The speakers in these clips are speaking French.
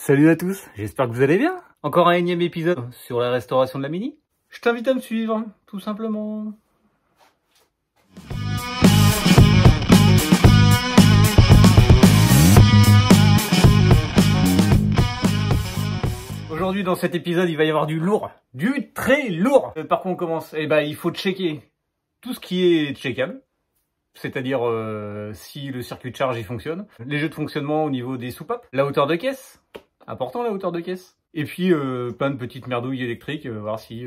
Salut à tous, j'espère que vous allez bien. Encore un énième épisode sur la restauration de la Mini. Je t'invite à me suivre, tout simplement. Aujourd'hui, dans cet épisode, il va y avoir du lourd, du très lourd. Par contre, on commence. Il faut checker tout ce qui est checkable. C'est-à-dire si le circuit de charge il fonctionne, les jeux de fonctionnement au niveau des soupapes, la hauteur de caisse, important la hauteur de caisse, et puis plein de petites merdouilles électriques, voir si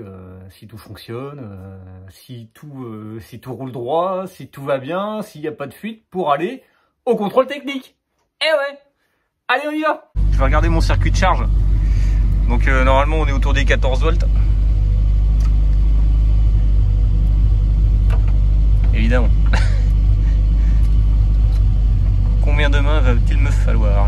tout fonctionne, si tout roule droit, si tout va bien, s'il n'y a pas de fuite pour aller au contrôle technique. Eh ouais, allez on y va. Je vais regarder mon circuit de charge. Donc normalement on est autour des 14 volts. Évidemment. Combien de mains va-t-il me falloir?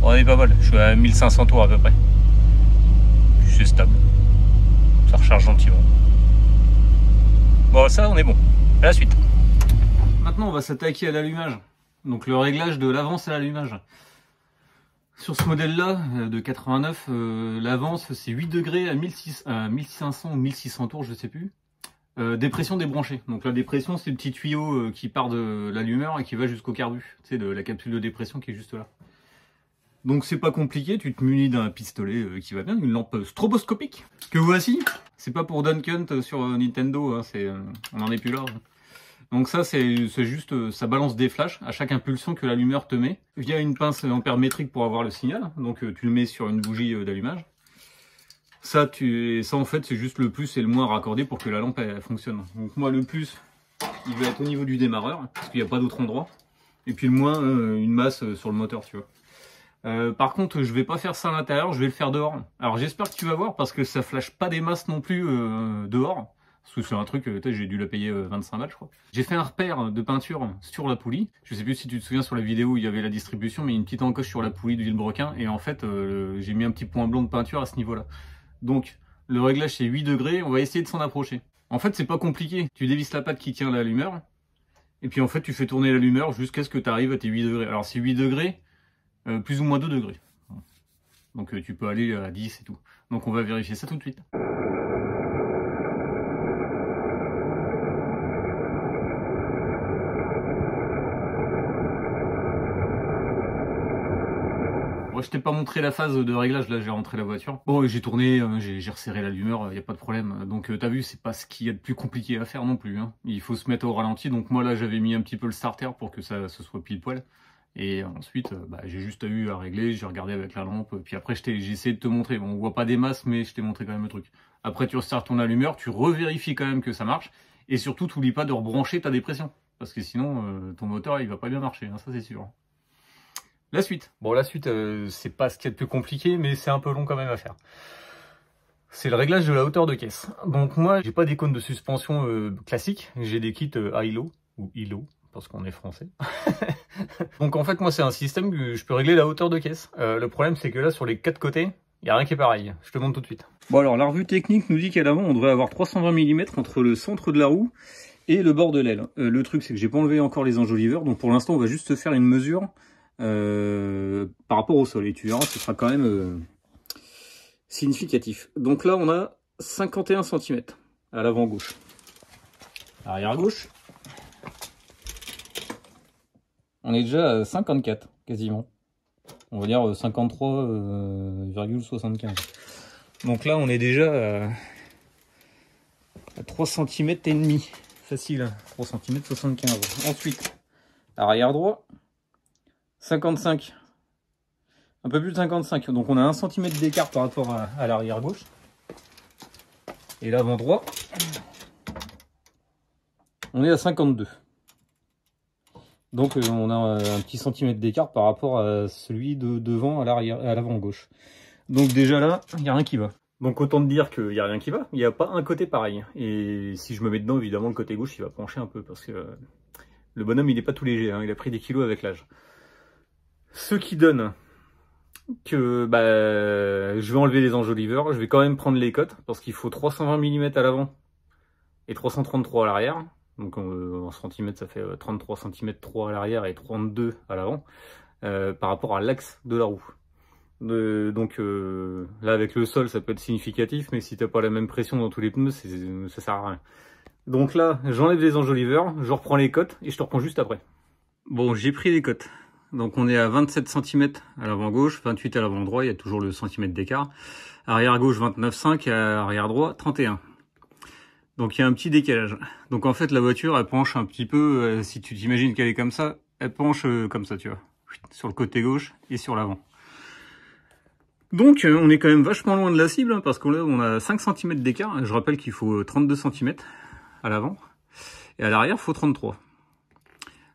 On est pas mal, je suis à 1500 tours à peu près. C'est stable. Ça recharge gentiment. Bon, ça, on est bon. À la suite. Maintenant, on va s'attaquer à l'allumage. Donc le réglage de l'avance à l'allumage. Sur ce modèle-là, de 89, l'avance c'est 8 degrés à 1500 ou 1600 tours, je sais plus. Dépression débranchée. Donc la dépression, c'est le petit tuyau qui part de l'allumeur et qui va jusqu'au carbu. Tu sais, de la capsule de dépression qui est juste là. Donc c'est pas compliqué, tu te munis d'un pistolet qui va bien, une lampe stroboscopique. Que voici. C'est pas pour Duck Hunt sur Nintendo, hein, on n'en est plus là. Donc ça, c'est juste, ça balance des flashs à chaque impulsion que l'allumeur te met, via une pince ampère métrique pour avoir le signal. Donc tu le mets sur une bougie d'allumage. Ça en fait, c'est juste le plus et le moins raccordé pour que la lampe elle fonctionne. Donc moi, le plus, il va être au niveau du démarreur, parce qu'il n'y a pas d'autre endroit. Et puis le moins, une masse sur le moteur, tu vois. Par contre, je vais pas faire ça à l'intérieur, je vais le faire dehors. Alors j'espère que tu vas voir, parce que ça flash pas des masses non plus dehors. Parce que c'est un truc, j'ai dû la payer 25 balles, je crois. J'ai fait un repère de peinture sur la poulie. Je sais plus si tu te souviens sur la vidéo où il y avait la distribution, mais une petite encoche sur la poulie de Villebrequin. Et en fait, j'ai mis un petit point blanc de peinture à ce niveau-là. Donc, le réglage c'est 8 degrés, on va essayer de s'en approcher. En fait, c'est pas compliqué. Tu dévisses la patte qui tient l'allumeur. Et puis en fait, tu fais tourner l'allumeur jusqu'à ce que tu arrives à tes 8 degrés. Alors c'est 8 degrés, plus ou moins 2 degrés. Donc tu peux aller à 10 et tout. Donc on va vérifier ça tout de suite. Bon, je t'ai pas montré la phase de réglage, là j'ai rentré la voiture. Bon, j'ai tourné, j'ai resserré l'allumeur, il n'y a pas de problème. Donc t'as vu, c'est pas ce qu'il y a de plus compliqué à faire non plus. Hein. Il faut se mettre au ralenti, donc moi là j'avais mis un petit peu le starter pour que ça se soit pile poil. Et ensuite, j'ai juste eu à régler, j'ai regardé avec la lampe, puis après j'ai essayé de te montrer. Bon, on voit pas des masses, mais je t'ai montré quand même le truc. Après tu restartes ton allumeur, tu revérifies quand même que ça marche, et surtout t'oublies pas de rebrancher ta dépression, parce que sinon ton moteur il va pas bien marcher, hein, ça c'est sûr. La suite. Bon, la suite, c'est pas ce qu'il y a de plus compliqué, mais c'est un peu long quand même à faire. C'est le réglage de la hauteur de caisse. Donc moi, j'ai pas des cônes de suspension classiques, j'ai des kits ILO, ou ILO, parce qu'on est français. Donc en fait, moi, c'est un système que je peux régler la hauteur de caisse. Le problème, c'est que là, sur les 4 côtés, il n'y a rien qui est pareil. Je te montre tout de suite. Bon alors, la revue technique nous dit qu'à l'avant, on devrait avoir 320 mm entre le centre de la roue et le bord de l'aile. Le truc, c'est que j'ai pas enlevé encore les enjoliveurs, donc pour l'instant, on va juste se faire une mesure par rapport au sol. Et tu verras, ce sera quand même significatif. Donc là, on a 51 cm à l'avant gauche. Arrière gauche, on est déjà à 54 quasiment. On va dire 53,75. Donc là, on est déjà à 3 cm et demi. Facile, 3 cm 75. Ensuite, arrière droit, 55. Un peu plus de 55. Donc on a 1 cm d'écart par rapport à l'arrière gauche. Et l'avant droit, on est à 52. Donc on a un petit centimètre d'écart par rapport à celui de devant à l'avant gauche. Donc déjà là, il n'y a rien qui va. Donc autant te dire qu'il n'y a rien qui va. Il n'y a pas un côté pareil. Et si je me mets dedans, évidemment, le côté gauche, il va pencher un peu. Parce que le bonhomme, il n'est pas tout léger. Hein, il a pris des kilos avec l'âge. Ce qui donne que je vais enlever les enjoliveurs. Je vais quand même prendre les cotes. Parce qu'il faut 320 mm à l'avant et 333 à l'arrière. Donc en centimètres, ça fait 33 cm 3 à l'arrière et 32 à l'avant, par rapport à l'axe de la roue. Donc là, avec le sol, ça peut être significatif, mais si t'as pas la même pression dans tous les pneus, ça sert à rien. Donc là, j'enlève les enjoliveurs, je reprends les cotes et je te reprends juste après. Bon, j'ai pris les cotes. Donc on est à 27 cm à l'avant gauche, 28 à l'avant droit, il y a toujours le centimètre d'écart. Arrière gauche 29,5 et arrière droit 31. Donc il y a un petit décalage. Donc en fait la voiture elle penche un petit peu, si tu t'imagines qu'elle est comme ça, elle penche comme ça, tu vois, sur le côté gauche et sur l'avant. Donc on est quand même vachement loin de la cible, hein, parce que là on a 5 cm d'écart. Je rappelle qu'il faut 32 cm à l'avant et à l'arrière il faut 33.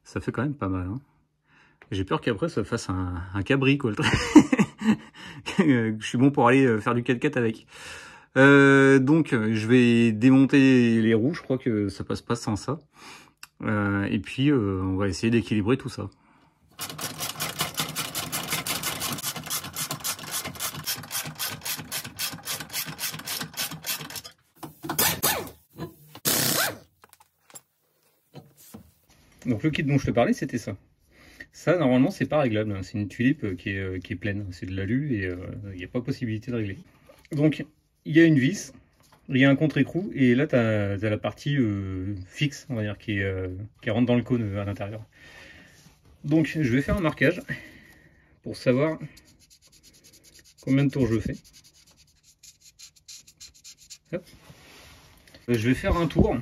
Ça fait quand même pas mal, hein. J'ai peur qu'après ça fasse un cabri, quoi. Je suis bon pour aller faire du 4x4 avec. Donc je vais démonter les roues, je crois que ça passe pas sans ça. Et puis on va essayer d'équilibrer tout ça. Donc le kit dont je te parlais, c'était ça. Ça, normalement, c'est pas réglable. C'est une tulipe qui est pleine. C'est de l'alu et il n'y a pas possibilité de régler. Donc, il y a une vis, il y a un contre-écrou, et là, tu as la partie fixe, on va dire, qui rentre dans le cône à l'intérieur. Donc, je vais faire un marquage pour savoir combien de tours je fais. Hop. Je vais faire un tour.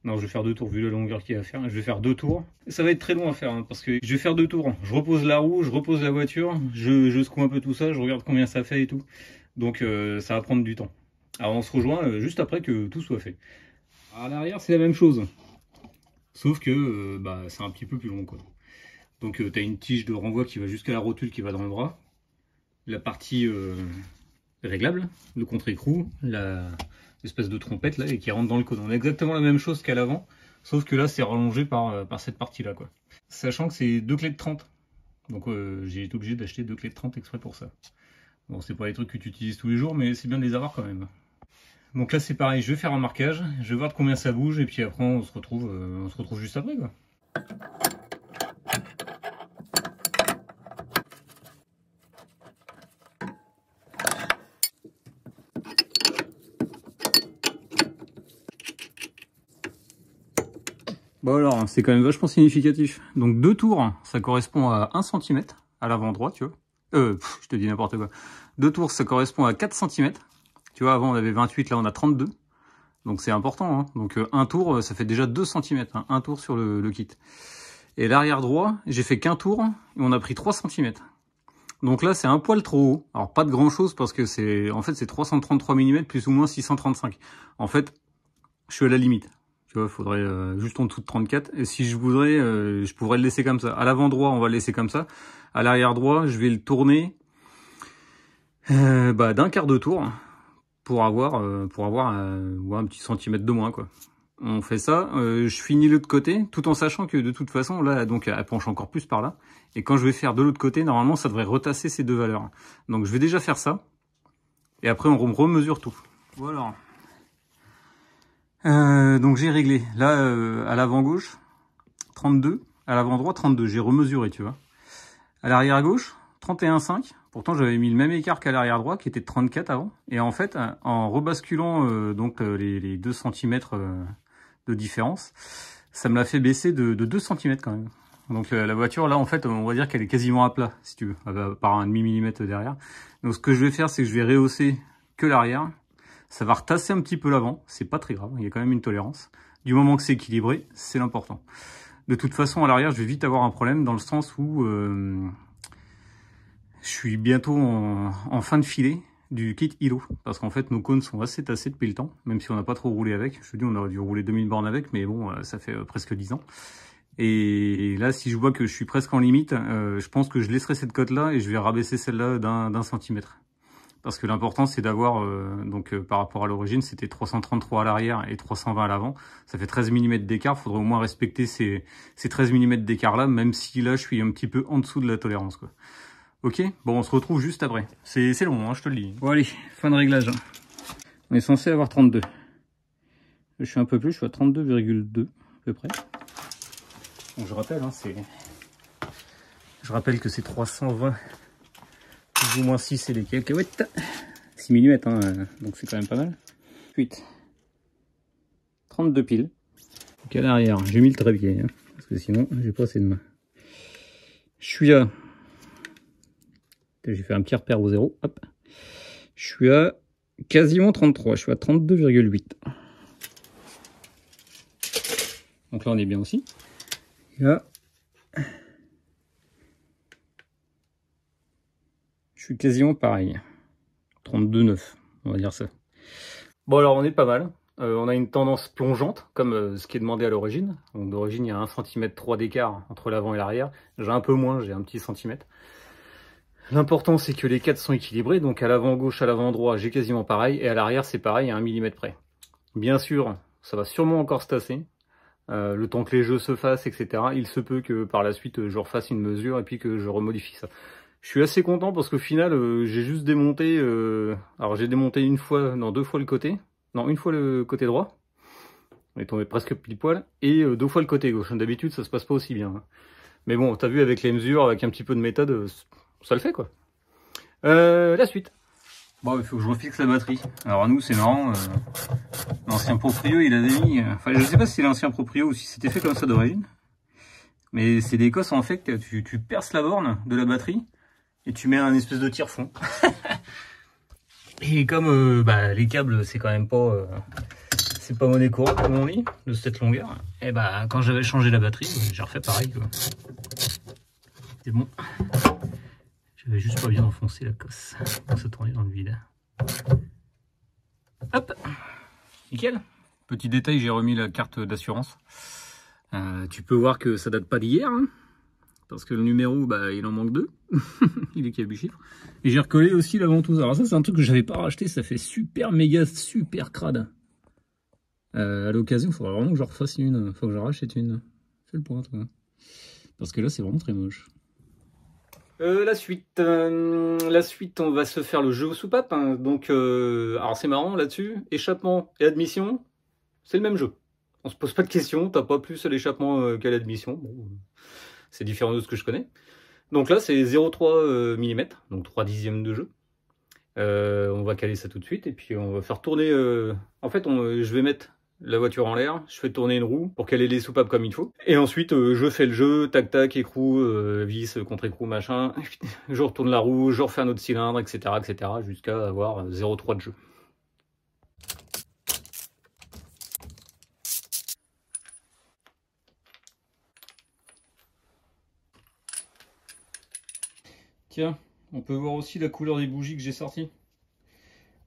Non, je vais faire 2 tours, vu la longueur qu'il y a à faire. Je vais faire 2 tours. Ça va être très long à faire, hein, parce que je vais faire 2 tours. Je repose la roue, je repose la voiture, je secoue un peu tout ça, je regarde combien ça fait et tout. Donc ça va prendre du temps. Alors on se rejoint juste après que tout soit fait. À l'arrière, c'est la même chose. Sauf que c'est un petit peu plus long, quoi. Donc tu as une tige de renvoi qui va jusqu'à la rotule qui va dans le bras. La partie réglable, le contre-écrou, l'espèce de trompette là et qui rentre dans le cône. On a exactement la même chose qu'à l'avant, sauf que là c'est rallongé par cette partie là, quoi. Sachant que c'est 2 clés de 30. Donc j'ai été obligé d'acheter 2 clés de 30 exprès pour ça. Bon, c'est pas les trucs que tu utilises tous les jours, mais c'est bien de les avoir quand même. Donc là c'est pareil, je vais faire un marquage, je vais voir de combien ça bouge et puis après on se retrouve juste après, quoi. Bon alors, c'est quand même vachement significatif. Donc 2 tours, ça correspond à 1 cm à l'avant droit, tu vois. Je te dis n'importe quoi. 2 tours, ça correspond à 4 cm. Tu vois, avant on avait 28, là on a 32. Donc c'est important, hein. Donc un tour, ça fait déjà 2 cm, hein, un tour sur le kit. Et l'arrière droit, j'ai fait qu'un tour, et on a pris 3 cm. Donc là, c'est un poil trop haut. Alors pas de grand chose, parce que c'est 333 mm plus ou moins 635. En fait, je suis à la limite. Tu vois, il faudrait juste en dessous de 34. Et si je voudrais, je pourrais le laisser comme ça. À l'avant droit, on va le laisser comme ça. À l'arrière droit, je vais le tourner d'un quart de tour pour avoir un petit centimètre de moins, quoi. On fait ça. Je finis l'autre côté, tout en sachant que de toute façon, là, donc, elle penche encore plus par là. Et quand je vais faire de l'autre côté, normalement, ça devrait retasser ces deux valeurs. Donc, je vais déjà faire ça. Et après, on remesure tout. Voilà. Donc j'ai réglé, là à l'avant gauche 32, à l'avant droit 32, j'ai remesuré, tu vois. À l'arrière gauche 31,5, pourtant j'avais mis le même écart qu'à l'arrière droit qui était de 34 avant. Et en fait en rebasculant les 2 cm de différence, ça me l'a fait baisser de 2 cm quand même. Donc la voiture là en fait on va dire qu'elle est quasiment à plat si tu veux, par un demi-millimètre derrière. Donc ce que je vais faire c'est que je vais rehausser que l'arrière. Ça va retasser un petit peu l'avant, c'est pas très grave, il y a quand même une tolérance. Du moment que c'est équilibré, c'est l'important. De toute façon, à l'arrière, je vais vite avoir un problème dans le sens où je suis bientôt en fin de filet du kit Hilo. Parce qu'en fait, nos cônes sont assez tassés depuis le temps, même si on n'a pas trop roulé avec. Je te dis, on aurait dû rouler 2000 bornes avec, mais bon, ça fait presque 10 ans. Et là, si je vois que je suis presque en limite, je pense que je laisserai cette cote-là et je vais rabaisser celle-là d'un centimètre. Parce que l'important, c'est d'avoir, par rapport à l'origine, c'était 333 à l'arrière et 320 à l'avant. Ça fait 13 mm d'écart. Il faudrait au moins respecter ces 13 mm d'écart-là, même si là, je suis un petit peu en dessous de la tolérance, quoi. Ok, bon, on se retrouve juste après. C'est long, hein, je te le dis. Bon, allez, fin de réglage. On est censé avoir 32. Je suis un peu plus, je suis à 32,2. peu près. Donc je rappelle, hein, je rappelle que c'est 320 plus ou moins 6 et des cacahuètes. 6 mm, hein, donc c'est quand même pas mal. Ensuite, 32 piles. Donc à l'arrière, j'ai mis le trépied, hein, parce que sinon j'ai pas assez de main. Je suis à... J'ai fait un petit repère au 0. Hop. Je suis à quasiment 33. Je suis à 32,8. Donc là, on est bien aussi. Et là, je suis quasiment pareil. 32,9. On va dire ça. Bon, alors, on est pas mal. On a une tendance plongeante, comme ce qui est demandé à l'origine. Donc d'origine, il y a 1 cm 3 d'écart entre l'avant et l'arrière. J'ai un peu moins, j'ai un petit centimètre. L'important, c'est que les 4 sont équilibrés. Donc à l'avant gauche, à l'avant droit, j'ai quasiment pareil. Et à l'arrière, c'est pareil, à 1 mm près. Bien sûr, ça va sûrement encore se tasser. Le temps que les jeux se fassent, etc. Il se peut que par la suite, je refasse une mesure et puis que je remodifie ça. Je suis assez content parce qu'au final, j'ai juste démonté... alors j'ai démonté une fois, non, 2 fois le côté. Non, une fois le côté droit, on est tombé presque pile poil, et 2 fois le côté gauche. D'habitude, ça se passe pas aussi bien. Mais bon, t'as vu, avec les mesures, avec un petit peu de méthode, ça le fait, quoi. La suite. Bon, il faut que je refixe la batterie. Alors, à nous, c'est marrant. L'ancien proprio, il avait mis... Enfin, je sais pas si c'est l'ancien proprio ou si c'était fait comme ça d'origine. Mais c'est des cosses, en fait, que tu perces la borne de la batterie, et tu mets un espèce de tire-fond. Et comme les câbles, c'est quand même pas... c'est pas monnaie courante, comme on dit, de cette longueur. Et bah, quand j'avais changé la batterie, j'ai refait pareil, quoi. C'est bon. J'avais juste pas bien enfoncé la cosse pour se tourner dans le vide. Hop, nickel. Petit détail, j'ai remis la carte d'assurance. Tu peux voir que ça date pas d'hier, hein, parce que le numéro, il en manque 2. Il est cabuché. Et j'ai recollé aussi la ventouse. Alors ça, c'est un truc que j'avais pas racheté. Ça fait super crade. À l'occasion, il faudra vraiment que je refasse une. Faut que je rachète une. Fais le point, toi. Parce que là, c'est vraiment très moche. La suite, on va se faire le jeu aux soupapes. Hein. Donc, alors c'est marrant là-dessus. Échappement et admission, c'est le même jeu. On se pose pas de questions. T'as pas plus à l'échappement qu'à l'admission. Bon, c'est différent de ce que je connais. Donc là, c'est 0,3 mm, donc 3/10 de jeu. On va caler ça tout de suite et puis on va faire tourner... En fait, je vais mettre la voiture en l'air, je fais tourner une roue pour caler les soupapes comme il faut. Et ensuite, je fais le jeu, tac tac, écrou, vis contre écrou, machin. Je retourne la roue, je refais un autre cylindre, etc. etc. jusqu'à avoir 0,3 de jeu. Tiens, on peut voir aussi la couleur des bougies que j'ai sorties.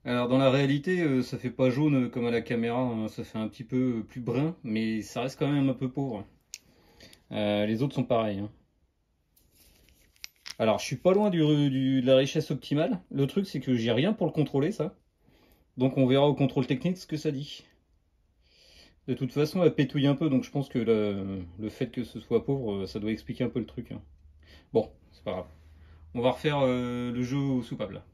Alors dans la réalité, ça fait pas jaune comme à la caméra, hein, ça fait un petit peu plus brun, mais ça reste quand même un peu pauvre. Les autres sont pareils. Hein. Alors je suis pas loin de la richesse optimale. Le truc c'est que j'ai rien pour le contrôler ça. Donc on verra au contrôle technique ce que ça dit. De toute façon elle pétouille un peu, donc je pense que le fait que ce soit pauvre, ça doit expliquer un peu le truc. Hein. Bon, c'est pas grave. On va refaire le jeu aux soupapes là.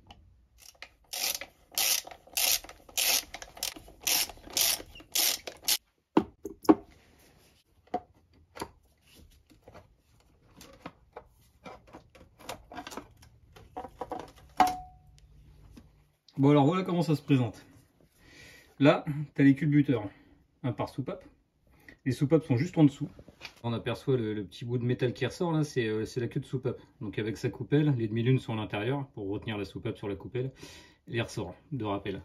Bon alors voilà comment ça se présente. Là, tu as les culbuteurs, un par soupape. Les soupapes sont juste en dessous. On aperçoit le petit bout de métal qui ressort là, c'est la queue de soupape. Donc avec sa coupelle, les demi-lunes sont à l'intérieur pour retenir la soupape sur la coupelle. Et les ressorts de rappel.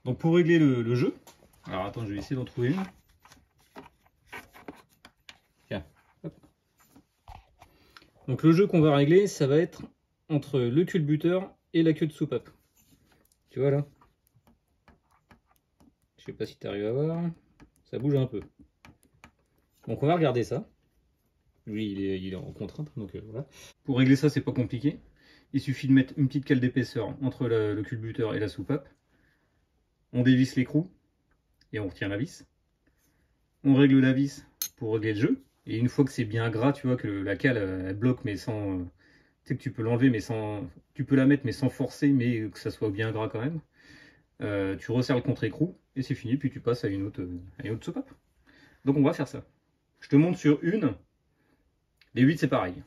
Donc pour régler le jeu, alors attends, je vais essayer d'en trouver une. Tiens, hop. Donc le jeu qu'on va régler, ça va être entre le culbuteur et la queue de soupape. Tu vois là? Je sais pas si tu arrives à voir. Ça bouge un peu. Donc on va regarder ça. Lui il est en contrainte, donc voilà. Pour régler ça, c'est pas compliqué. Il suffit de mettre une petite cale d'épaisseur entre le culbuteur et la soupape. On dévisse l'écrou et on retient la vis. On règle la vis pour régler le jeu. Et une fois que c'est bien gras, tu vois que la cale elle bloque, mais sans... tu sais que tu peux l'enlever, mais sans... Tu peux la mettre, mais sans forcer, mais que ça soit bien gras quand même. Tu resserres le contre-écrou et c'est fini, puis tu passes à une autre soupape. Donc on va faire ça. Je te montre sur une. Les 8 c'est pareil.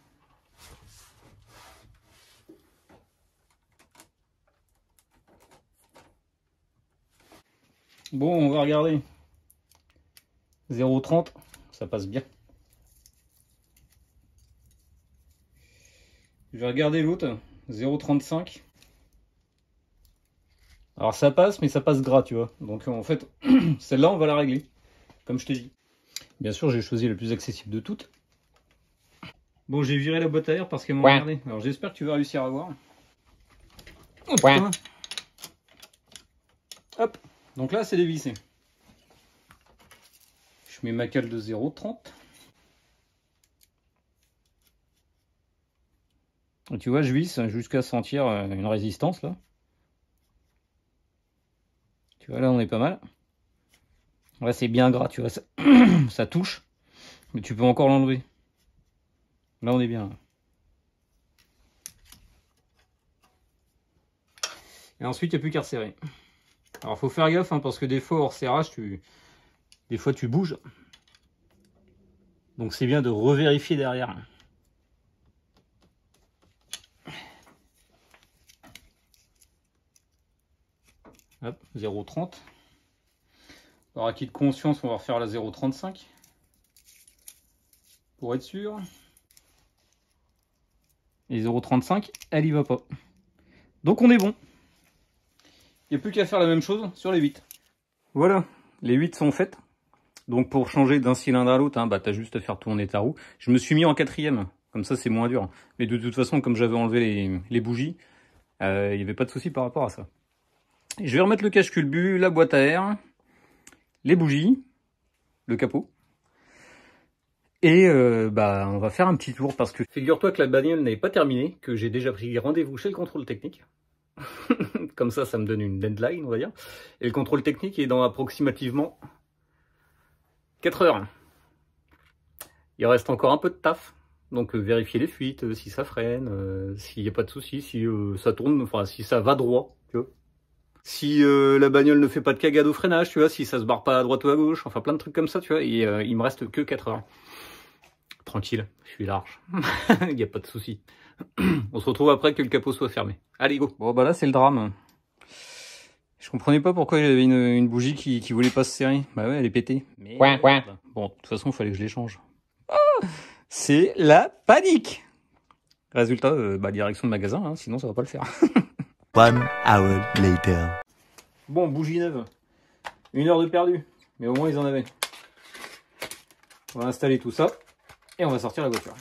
Bon, on va regarder. 0,30, ça passe bien. Je vais regarder l'autre, 0,35. Alors ça passe, mais ça passe gras, tu vois. Donc en fait, celle-là, on va la régler, comme je t'ai dit. Bien sûr, j'ai choisi le plus accessible de toutes. Bon, j'ai viré la boîte à air parce qu'elle m'a emmerdé. Alors j'espère que tu vas réussir à voir. Hop, donc là, c'est dévissé. Je mets ma cale de 0,30. Et tu vois, je visse jusqu'à sentir une résistance là. Tu vois, là, on est pas mal. Là, c'est bien gras, tu vois, ça, ça touche. Mais tu peux encore l'enlever. Là, on est bien. Et ensuite, il n'y a plus qu'à resserrer. Alors, faut faire gaffe, hein, parce que des fois, hors serrage, des fois, tu bouges. Donc, c'est bien de revérifier derrière. Hop, 0,30. Par acquis de conscience, on va refaire la 0,35. Pour être sûr. Et 0,35, elle y va pas. Donc, on est bon. Il n'y a plus qu'à faire la même chose sur les 8. Voilà, les 8 sont faites. Donc pour changer d'un cylindre à l'autre, hein, bah, tu as juste à faire tourner ta roue. Je me suis mis en 4e, comme ça c'est moins dur. Mais de toute façon, comme j'avais enlevé les bougies, il n'y avait pas de souci par rapport à ça. Je vais remettre le cache-culbut, la boîte à air, les bougies, le capot. Et bah, on va faire un petit tour parce que figure-toi que la bagnole n'est pas terminée, que j'ai déjà pris rendez-vous chez le contrôle technique. Comme ça me donne une deadline, on va dire. Et le contrôle technique est dans approximativement 4 heures. Il reste encore un peu de taf. Donc vérifier les fuites, si ça freine, s'il n'y a pas de souci, si ça tourne, enfin si ça va droit, tu vois. Si la bagnole ne fait pas de cagade au freinage, tu vois, si ça se barre pas à droite ou à gauche, enfin plein de trucs comme ça, tu vois. Et il me reste que 4 heures. Tranquille, je suis large. Il n'y a pas de souci. On se retrouve après que le capot soit fermé. Allez, go. Bon, bah là, c'est le drame. Je comprenais pas pourquoi il y avait une bougie qui voulait pas se serrer. Bah ouais, elle est pétée. Mais... Bon, de toute façon, il fallait que je l'échange. Oh, c'est la panique. Résultat, bah, direction de magasin, hein, sinon ça va pas le faire. 1 hour later. Bon, bougie neuve. 1 heure de perdu. Mais au moins, ils en avaient. On va installer tout ça. Et on va sortir la voiture.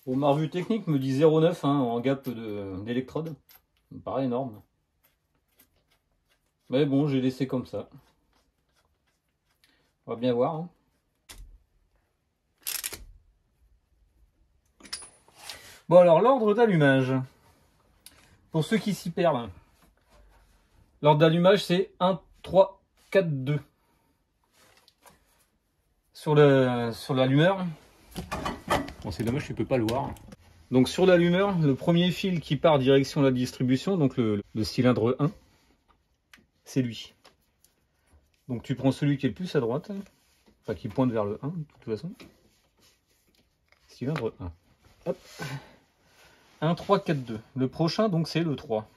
Bon, ma revue technique me dit 0,9 hein, en gap d'électrode. Ça me paraît énorme. Mais bon, j'ai laissé comme ça. On va bien voir. Hein. Bon, alors, l'ordre d'allumage. Pour ceux qui s'y perdent. L'ordre d'allumage, c'est 1, 3, 4, 2. Sur l'allumeur. Bon, c'est dommage, tu peux pas le voir. Donc sur l'allumeur, le premier fil qui part direction la distribution, donc le cylindre 1, c'est lui. Donc tu prends celui qui est le plus à droite, enfin qui pointe vers le 1 de toute façon. Cylindre 1. Hop. 1, 3, 4, 2. Le prochain, donc c'est le 3.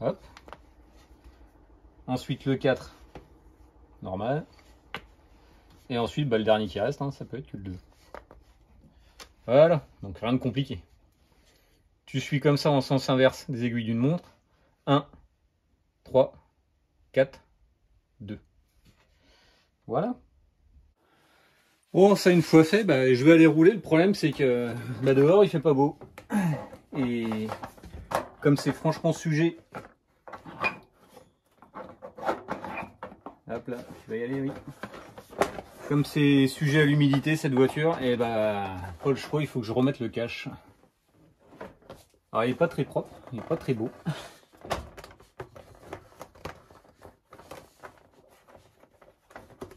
Hop. Ensuite le 4. Normal. Et ensuite, bah, le dernier qui reste, hein, ça peut être que le 2. Voilà, donc rien de compliqué. Tu suis comme ça en sens inverse des aiguilles d'une montre. 1, 3, 4, 2. Voilà. Bon, ça une fois fait, bah, je vais aller rouler. Le problème, c'est que bah, dehors, il fait pas beau. Et comme c'est franchement sujet... Hop là, tu vas y aller, oui. Comme c'est sujet à l'humidité cette voiture, et bah pas le choix, il faut que je remette le cache. Alors il est pas très propre, il est pas très beau.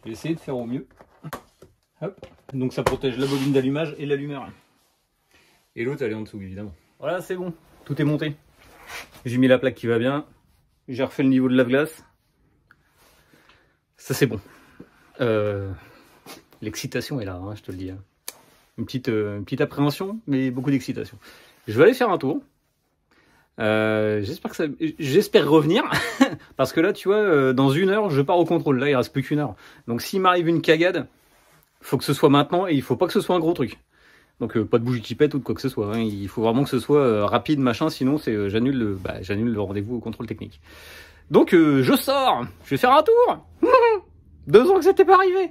Je vais essayer de faire au mieux. Hop. Donc ça protège la bobine d'allumage et l'allumeur. Et l'autre elle est en dessous évidemment. Voilà, c'est bon, tout est monté. J'ai mis la plaque qui va bien. J'ai refait le niveau de lave-glace. Ça c'est bon. L'excitation est là, hein, je te le dis. Hein. Une petite appréhension, mais beaucoup d'excitation. Je vais aller faire un tour. J'espère revenir. Parce que là, tu vois, dans 1 heure, je pars au contrôle. Là, il reste plus qu'1 heure. Donc, s'il m'arrive une cagade, faut que ce soit maintenant et il faut pas que ce soit un gros truc. Donc, pas de bougie qui pète ou de quoi que ce soit. Hein. Il faut vraiment que ce soit rapide, machin. Sinon, c'est j'annule le rendez-vous au contrôle technique. Donc, je sors. Je vais faire un tour. 2 ans que c'était pas arrivé.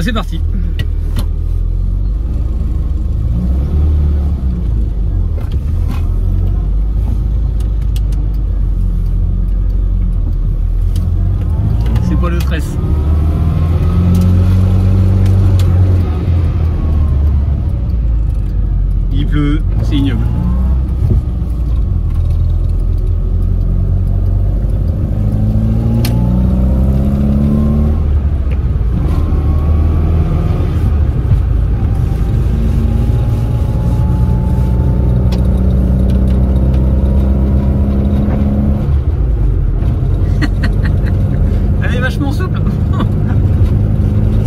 C'est parti. C'est pas le tresse. Il pleut, c'est ignoble.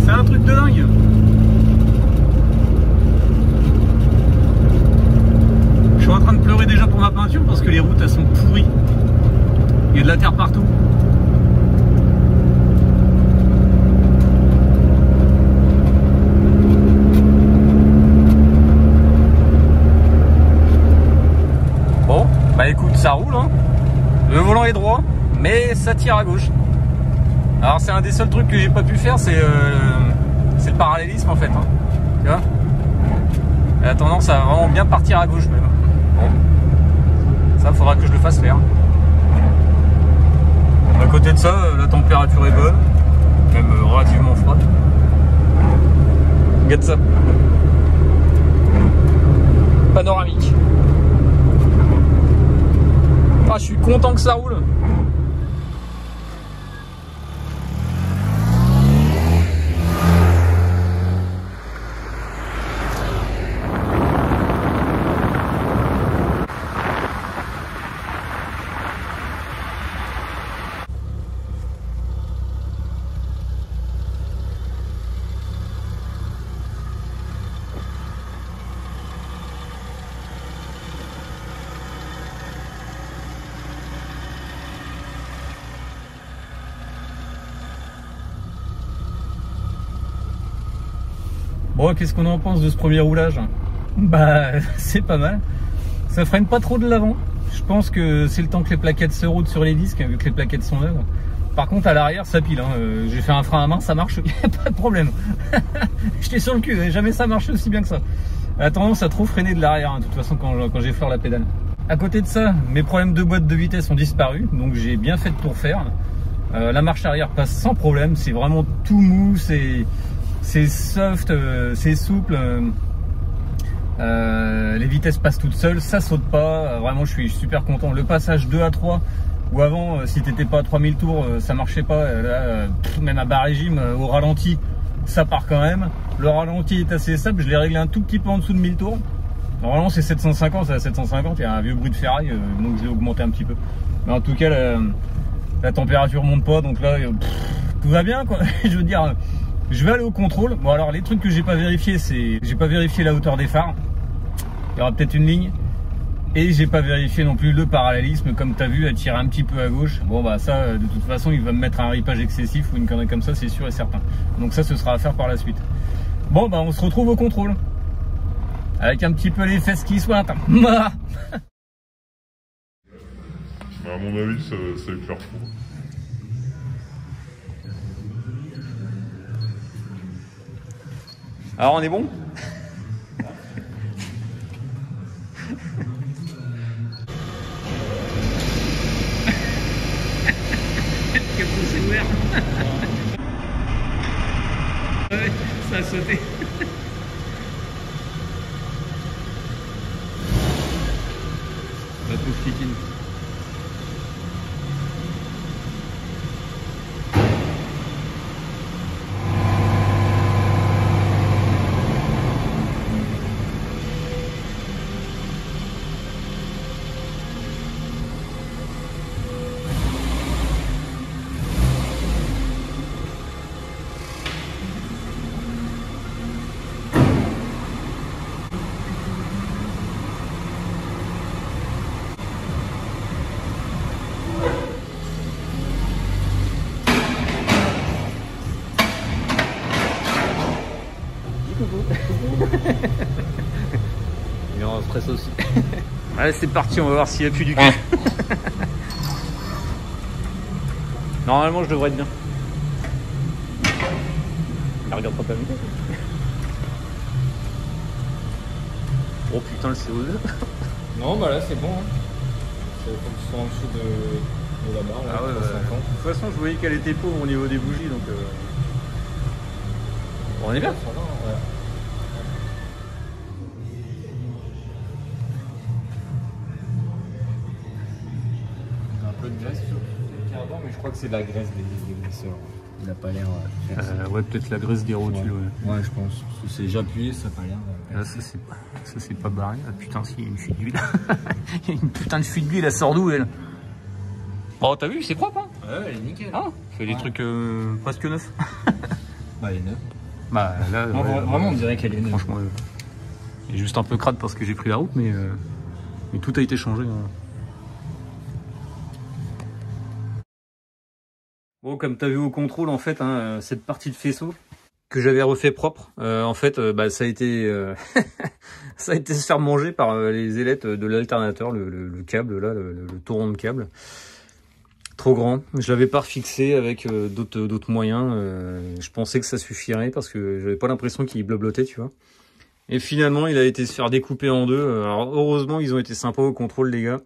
C'est un truc de dingue. Je suis en train de pleurer déjà pour ma peinture parce que les routes elles sont pourries. Il y a de la terre partout. Bon, bah écoute, ça roule hein. Le volant est droit, mais ça tire à gauche. Alors c'est un des seuls trucs que j'ai pas pu faire, c'est le parallélisme en fait. Hein. Tu vois, elle a tendance à vraiment bien partir à gauche même. Bon, ça faudra que je le fasse faire. À côté de ça, la température est bonne, même relativement froide. Regarde ça. Panoramique. Ah, je suis content que ça roule. Bon, qu'est-ce qu'on en pense de ce premier roulage? Bah, c'est pas mal. Ça freine pas trop de l'avant. Je pense que c'est le temps que les plaquettes se rodent sur les disques, vu que les plaquettes sont neuves. Par contre, à l'arrière, ça pile. Hein. J'ai fait un frein à main, ça marche, pas de problème. J'étais sur le cul, jamais ça marche aussi bien que ça. Elle a tendance à trop freiner de l'arrière, hein, de toute façon, quand j'effleure la pédale. À côté de ça, mes problèmes de boîte de vitesse ont disparu, donc j'ai bien fait de tout refaire. La marche arrière passe sans problème, c'est vraiment tout mou, c'est soft, c'est souple. Les vitesses passent toutes seules, ça saute pas. Vraiment, je suis super content. Le passage 2 à 3, où avant, si t'étais pas à 3000 tours, ça marchait pas. Là, même à bas régime, au ralenti, ça part quand même. Le ralenti est assez stable. Je l'ai réglé un tout petit peu en dessous de 1000 tours. Normalement, c'est 750. C'est à 750. Il y a un vieux bruit de ferraille, donc je l'ai augmenté un petit peu. Mais en tout cas, la température monte pas, donc là, tout va bien, quoi. Je veux dire. Je vais aller au contrôle. Bon, alors les trucs que j'ai pas vérifié, c'est j'ai pas vérifié la hauteur des phares. Il y aura peut-être une ligne. Et j'ai pas vérifié non plus le parallélisme. Comme tu as vu, elle tire un petit peu à gauche. Bon bah ça, de toute façon, il va me mettre un ripage excessif ou une connerie comme ça, c'est sûr et certain. Donc ça, ce sera à faire par la suite. Bon bah on se retrouve au contrôle. Avec un petit peu les fesses qui sointent. À mon avis, ça va le faire fou. Alors on est bon? Capot c'est ouvert. Ouais, ça a sauté. La pauvre Kitine. Il est en stress aussi. Allez, c'est parti, on va voir s'il n'y a plus du cul. Normalement, je devrais être bien. Regarde pas vidéo. Oh putain, le CO2. Non, bah là c'est bon. C'est comme tu sois en dessous de la barre. Là, Ah ouais, pour 50. de toute façon, je voyais qu'elle était pauvre au niveau des bougies, donc bon, on est bien. Ça va, ouais. Il y a un peu de graisse sur le cardan, mais je crois que c'est de la graisse des glisseurs. Il a pas l'air. Ouais, peut-être la graisse des rotules. Ouais, je pense. Parce que j'ai appuyé, ça a pas l'air. Là, ça c'est pas barré. Ah putain, si, il y a une fuite d'huile. Il y a une putain de fuite d'huile, elle sort d'où elle? Oh, t'as vu, c'est propre, hein? Ouais, elle est nickel. Ah, fait des trucs presque neufs. Bah, elle est neuve. Bah là, Non, vraiment, on dirait qu'elle est neuve. franchement, elle est juste un peu crade parce que j'ai pris la route, mais tout a été changé. Hein. Bon, comme tu as vu au contrôle, en fait, hein, cette partie de faisceau que j'avais refait propre, en fait, bah, ça a été ça a été se faire manger par les ailettes de l'alternateur, le câble, là, le tourron de câble. Trop grand. Je l'avais pas refixé avec d'autres moyens. Je pensais que ça suffirait parce que j'avais pas l'impression qu'il blablotait, tu vois. Et finalement, il a été se faire découper en deux. Alors, heureusement, ils ont été sympas au contrôle, les gars.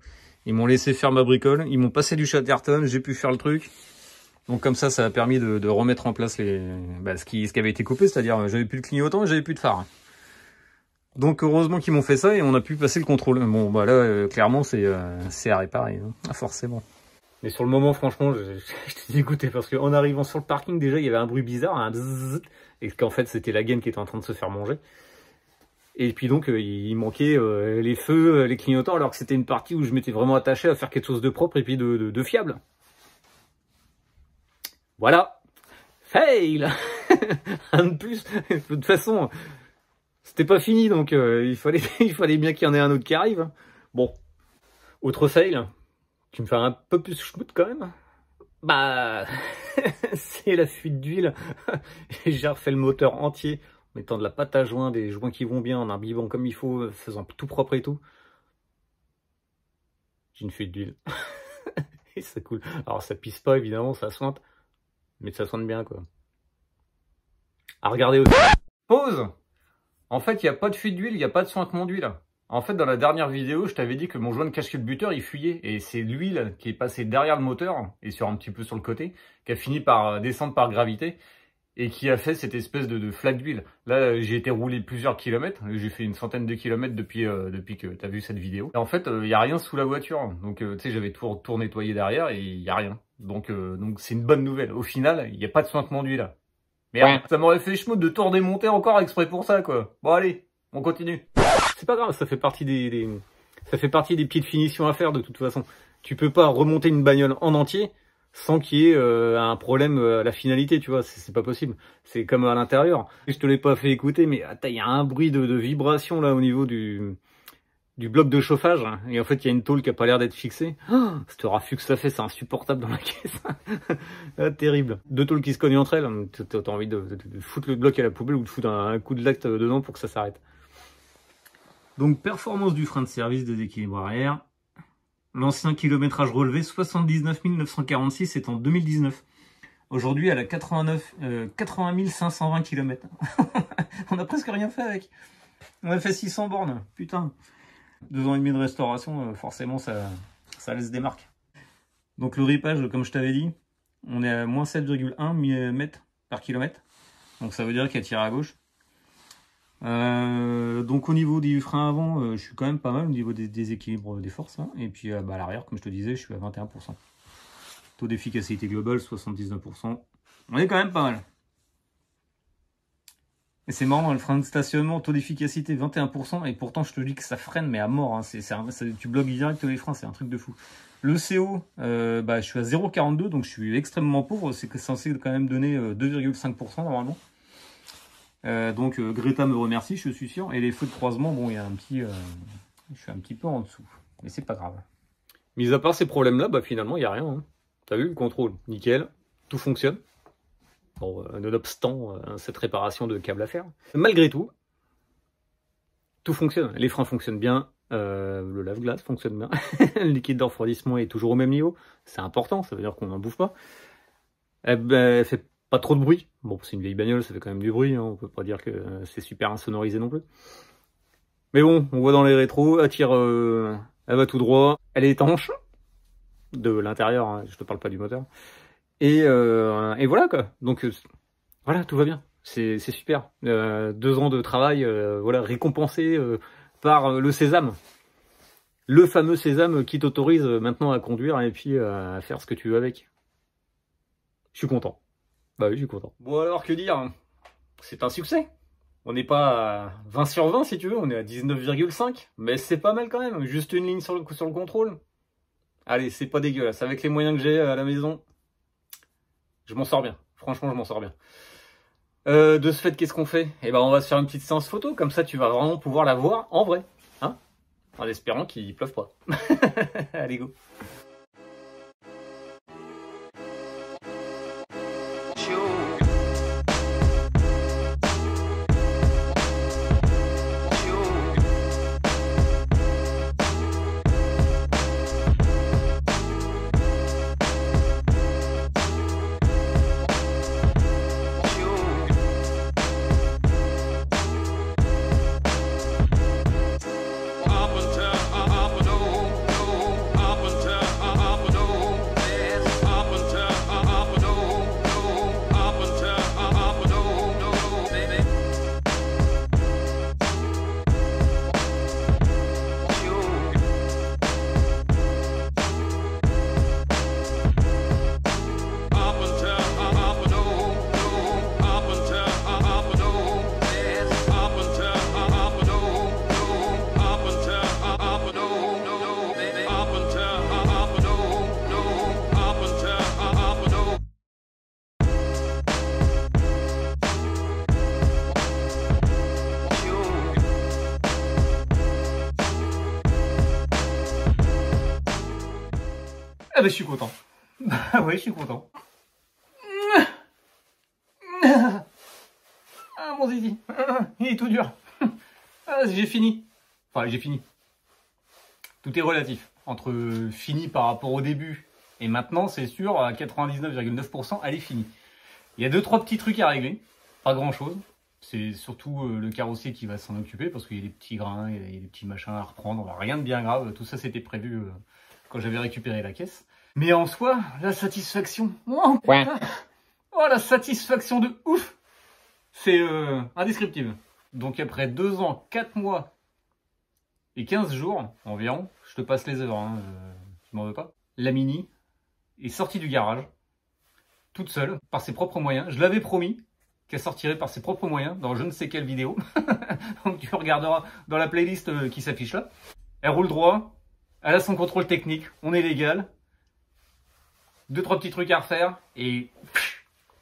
Ils m'ont laissé faire ma bricole. Ils m'ont passé du Chatterton. J'ai pu faire le truc. Donc comme ça a permis de remettre en place ce qui avait été coupé, c'est-à-dire j'avais plus de clignotant et j'avais plus de phare. Donc heureusement qu'ils m'ont fait ça et on a pu passer le contrôle. Bon bah là clairement c'est à réparer, hein, forcément. Mais sur le moment franchement j'étais dégoûté parce qu'en arrivant sur le parking déjà il y avait un bruit bizarre, un bzzz, et qu'en fait c'était la gaine qui était en train de se faire manger. Et puis donc il manquait les feux, les clignotants, alors que c'était une partie où je m'étais vraiment attaché à faire quelque chose de propre et puis de fiable. Voilà, fail. Un de plus. De toute façon, c'était pas fini, donc il fallait bien qu'il y en ait un autre qui arrive. Bon, autre fail, qui me fait un peu plus schmout quand même. Bah, c'est la fuite d'huile. J'ai refait le moteur entier, en mettant de la pâte à joint, des joints qui vont bien, en imbibant comme il faut, faisant tout propre et tout. J'ai une fuite d'huile. Et ça coule. Alors ça pisse pas évidemment, ça sointe. Mais ça sonne bien, quoi. À regarder aussi. Pause. En fait, il n'y a pas de fuite d'huile, il n'y a pas de sointement d'huile. En fait, dans la dernière vidéo, je t'avais dit que mon joint de cache-culbuteur, il fuyait. Et c'est l'huile qui est passée derrière le moteur, et sur un petit peu sur le côté, qui a fini par descendre par gravité, et qui a fait cette espèce de flaque d'huile. Là, j'ai été roulé plusieurs kilomètres. J'ai fait une centaine de kilomètres depuis que tu as vu cette vidéo. Et en fait, il n'y a rien sous la voiture. Donc, tu sais, j'avais tout nettoyé derrière, et il n'y a rien. Donc c'est une bonne nouvelle. Au final, il n'y a pas de sointement d'huile. Merde, ça m'aurait fait schmout de tout redémonter encore exprès pour ça, quoi. Bon allez, on continue. C'est pas grave, ça fait partie des petites finitions à faire de toute façon. Tu peux pas remonter une bagnole en entier sans qu'il y ait un problème à la finalité, tu vois. C'est pas possible. C'est comme à l'intérieur. Je te l'ai pas fait écouter, mais il y a un bruit de vibration là au niveau du bloc de chauffage, et en fait il y a une tôle qui a pas l'air d'être fixée. Oh, ce raffut que ça fait, c'est insupportable dans la caisse. Ah, terrible. Deux tôles qui se cognent entre elles, t'as envie de foutre le bloc à la poubelle ou de foutre un coup de latte dedans pour que ça s'arrête. Donc performance du frein de service, des équilibres arrière. L'ancien kilométrage relevé 79 946, c'est en 2019. Aujourd'hui elle a 80 520 km. On a presque rien fait avec. On a fait 600 bornes, putain. 2 ans et demi de restauration, forcément ça laisse des marques. Donc le ripage, comme je t'avais dit, on est à moins 7,1 mm par kilomètre. Donc ça veut dire qu'elle tire à gauche. Donc au niveau du frein avant, je suis quand même pas mal au niveau des équilibres des forces. Hein. Et puis à l'arrière, comme je te disais, je suis à 21%. Taux d'efficacité globale, 79%. On est quand même pas mal. Et c'est marrant, le frein de stationnement, taux d'efficacité 21%, et pourtant je te dis que ça freine, mais à mort. Hein. Tu bloques direct les freins, c'est un truc de fou. Le CO, je suis à 0,42, donc je suis extrêmement pauvre. C'est censé quand même donner 2,5% normalement. Donc Greta me remercie, je suis sûr. Et les feux de croisement, bon, il y a un petit... je suis un petit peu en dessous, mais c'est pas grave. Mis à part ces problèmes-là, finalement, il n'y a rien. Hein. T'as vu, le contrôle, nickel, tout fonctionne. Bon, nonobstant cette réparation de câble à faire. Malgré tout, tout fonctionne. Les freins fonctionnent bien, le lave-glace fonctionne bien, le liquide de refroidissement est toujours au même niveau. C'est important, ça veut dire qu'on n'en bouffe pas. Elle fait pas trop de bruit. Bon, c'est une vieille bagnole, ça fait quand même du bruit, hein. On peut pas dire que c'est super insonorisé non plus. Mais bon, on voit dans les rétros, elle tire, elle va tout droit, elle est étanche. De l'intérieur, hein, je te parle pas du moteur. Et voilà quoi. Donc voilà, tout va bien. C'est super. 2 ans de travail, voilà, récompensé par le sésame. Le fameux sésame qui t'autorise maintenant à conduire et puis à faire ce que tu veux avec. Je suis content. Bah oui, je suis content. Bon alors, que dire? C'est un succès. On n'est pas à 20 sur 20 si tu veux, on est à 19,5. Mais c'est pas mal quand même. Juste une ligne sur le contrôle. Allez, c'est pas dégueulasse. Avec les moyens que j'ai à la maison, je m'en sors bien. Franchement, je m'en sors bien. De ce fait, qu'est-ce qu'on fait? Eh ben, on va se faire une petite séance photo. Comme ça, tu vas vraiment pouvoir la voir en vrai. Hein? En espérant qu'il pleuve pas. Allez, go. Ah bah je suis content. Ah ouais, je suis content. Ah mon zizi, il est tout dur. Ah, j'ai fini. Enfin, j'ai fini. Tout est relatif. Entre fini par rapport au début et maintenant, c'est sûr, à 99,9%, elle est finie. Il y a 2-3 petits trucs à régler. Pas grand chose. C'est surtout le carrossier qui va s'en occuper parce qu'il y a des petits grains, il y a des petits machins à reprendre. Rien de bien grave. Tout ça, c'était prévu quand j'avais récupéré la caisse. Mais en soi, la satisfaction. Oh, ouais. Oh, la satisfaction de ouf. C'est indescriptible. Donc après 2 ans, 4 mois et 15 jours environ, je te passe les heures, hein, tu m'en veux pas. La Mini est sortie du garage, toute seule, par ses propres moyens. Je l'avais promis qu'elle sortirait par ses propres moyens dans je ne sais quelle vidéo. Donc tu regarderas dans la playlist qui s'affiche là. Elle roule droit, elle a son contrôle technique, on est légal. 2-3 petits trucs à refaire et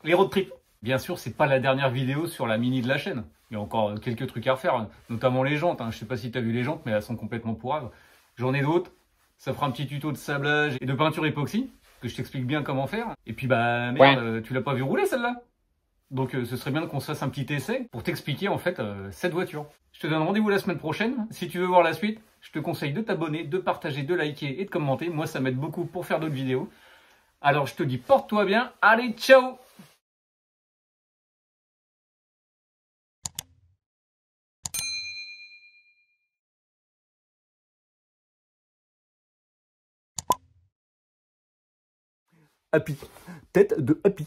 les road trips. Bien sûr, c'est pas la dernière vidéo sur la Mini de la chaîne. Il y a encore quelques trucs à refaire, notamment les jantes. Hein. Je sais pas si tu as vu les jantes, mais elles sont complètement pourraves. J'en ai d'autres. Ça fera un petit tuto de sablage et de peinture époxy, que je t'explique bien comment faire. Et puis bah merde, ouais. Tu l'as pas vu rouler celle-là. Donc ce serait bien qu'on se fasse un petit essai pour t'expliquer en fait cette voiture. Je te donne rendez-vous la semaine prochaine. Si tu veux voir la suite, je te conseille de t'abonner, de partager, de liker et de commenter. Moi, ça m'aide beaucoup pour faire d'autres vidéos. Alors je te dis porte-toi bien. Allez, ciao! Happy. Tête de Happy.